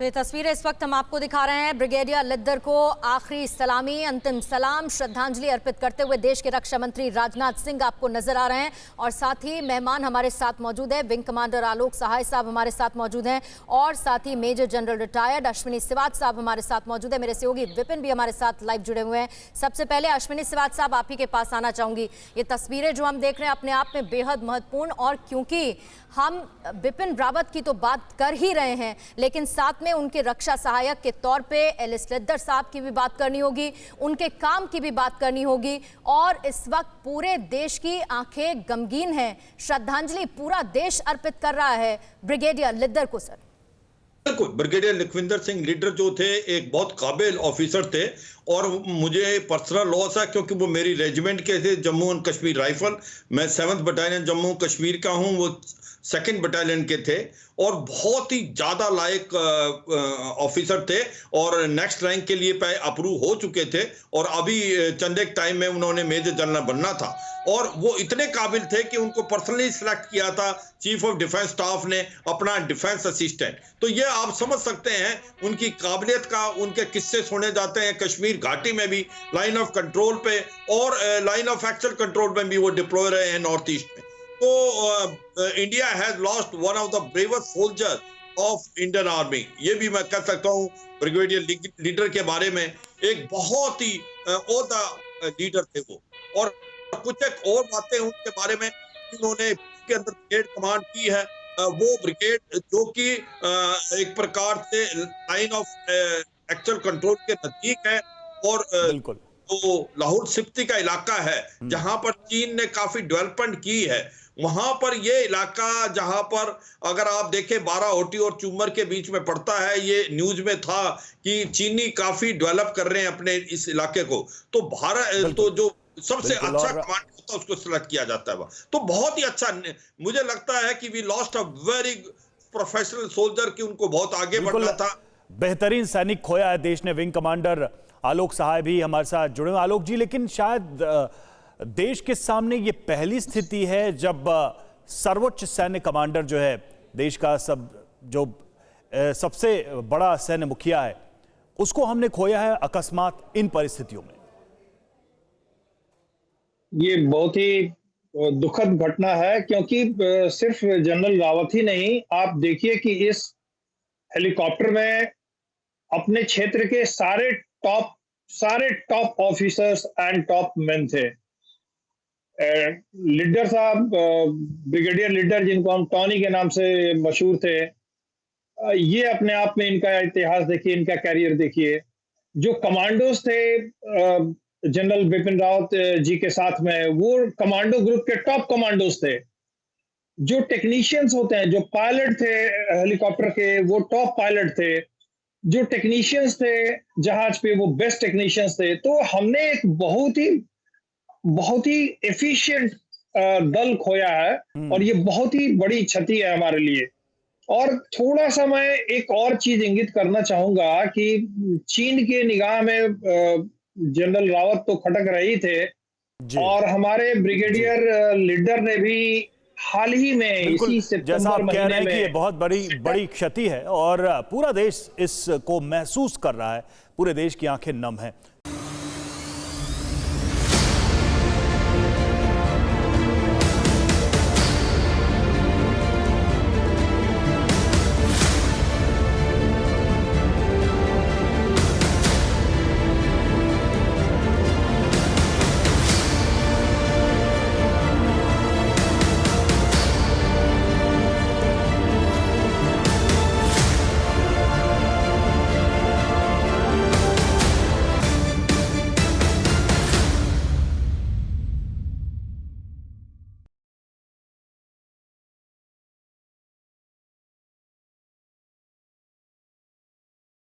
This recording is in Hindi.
तो ये तस्वीरें इस वक्त हम आपको दिखा रहे हैं। ब्रिगेडियर लिद्दर को आखिरी सलामी, अंतिम सलाम, श्रद्धांजलि अर्पित करते हुए देश के रक्षा मंत्री राजनाथ सिंह आपको नजर आ रहे हैं और साथ ही मेहमान हमारे साथ मौजूद है। विंग कमांडर आलोक सहाय साहब हमारे साथ मौजूद हैं और साथ ही major general retired Ashwini Siwach साहब हमारे साथ मौजूद है। मेरे सहयोगी विपिन भी हमारे साथ लाइव जुड़े हुए हैं। सबसे पहले अश्विनी सिवाच साहब, आप ही के पास आना चाहूंगी। ये तस्वीरें जो हम देख रहे हैं अपने आप में बेहद महत्वपूर्ण, और क्योंकि हम बिपिन रावत की तो बात कर ही रहे हैं, लेकिन साथ में उनके रक्षा सहायक के तौर पे एलिस लिद्दर साहब की भी बात करनी होगी, उनके काम की भी बात करनी होगी। और इस वक्त पूरे देश की आंखें गमगीन हैं। श्रद्धांजलि पूरा देश अर्पित कर रहा है ब्रिगेडियर लिद्दर को। सर बिल्कुल, ब्रिगेडियर लखविंदर सिंह लिद्दर जो थे एक बहुत काबिल ऑफिसर थे और मुझे पर्सनल लॉस है क्योंकि वो मेरी रेजिमेंट के थे, जम्मू एंड कश्मीर राइफल। मैं 7th बटालियन जम्मू कश्मीर का हूं, वो 2nd बटालियन के थे और बहुत ही ज़्यादा लायक ऑफिसर थे और नेक्स्ट रैंक के लिए अप्रूव हो चुके थे और अभी चंद एक टाइम में उन्होंने मेजर जनरल बनना था। और वो इतने काबिल थे कि उनको पर्सनली सिलेक्ट किया था चीफ ऑफ डिफेंस स्टाफ ने, अपना डिफेंस असिस्टेंट। तो ये आप समझ सकते हैं उनकी काबिलियत का। उनके किस्से सुने जाते हैं कश्मीर घाटी में भी, लाइन ऑफ कंट्रोल पे और लाइन ऑफ एक्चुअल कंट्रोल में भी वो डिप्लॉय रहे हैं नॉर्थ ईस्ट में। तो India has lost one of the bravest soldier of Indian army, ये भी मैं कह सकता हूँ ब्रिगेडियर लिद्दर के बारे में। एक बहुत ही ओहदा लीडर थे वो। और कुछ एक और बातें उनके बारे में, उन्होंने के अंदर ब्रिगेड कमांड की है, वो ब्रिगेड जो कि एक प्रकार से लाइन ऑफ एक्चुअल कंट्रोल के नजदीक है और तो लाहौल स्पीति का इलाका है जहां पर चीन ने काफी डेवलपमेंट की है। वहां पर ये इलाका जहां पर अगर आप देखें 12 ओटी और चुमर के बीच में पड़ता है, ये न्यूज में था कि चीनी काफी डेवलप कर रहे हैं अपने इस इलाके को। तो भारत तो जो सबसे अच्छा कमांड होता है उसको सिलेक्ट किया जाता है। तो बहुत ही अच्छा मुझे लगता है कि we lost a very professional soldier, कि उनको बहुत आगे बढ़ना था। बेहतरीन सैनिक खोया है देश ने। विंग कमांडर आलोक सहाय भी हमारे साथ जुड़े हुए। आलोक जी, लेकिन शायद देश के सामने ये पहली स्थिति है जब सर्वोच्च सैन्य कमांडर जो है देश का, सबसे बड़ा सैन्य मुखिया है, उसको हमने खोया है अकस्मात इन परिस्थितियों में। ये बहुत ही दुखद घटना है क्योंकि सिर्फ जनरल रावत ही नहीं, आप देखिए कि इस हेलीकॉप्टर में अपने क्षेत्र के सारे top officers and top main थे। लिद्दर साहब, ब्रिगेडियर लिद्दर, जिनको हम टॉनी के नाम से मशहूर थे, ये अपने आप में इनका इतिहास देखिए, इनका कैरियर देखिए। जो कमांडोज थे जनरल बिपिन रावत जी के साथ में, वो कमांडो ग्रुप के टॉप कमांडोज थे। जो टेक्नीशियंस होते हैं, जो पायलट थे हेलीकॉप्टर के, वो टॉप पायलट थे। जो टेक्नीशियंस थे जहाज पे, वो बेस्ट टेक्नीशियंस थे। तो हमने एक बहुत ही एफिशिएंट दल खोया है और ये बहुत ही बड़ी क्षति है हमारे लिए। और थोड़ा सा मैं एक और चीज इंगित करना चाहूंगा कि चीन के निगाह में जनरल रावत तो खटक रहे थे और हमारे ब्रिगेडियर लिद्दर ने भी हाल ही में इसी सितंबर महीने में, ये बहुत बड़ी क्षति है और पूरा देश इसको महसूस कर रहा है। पूरे देश की आंखें नम हैं।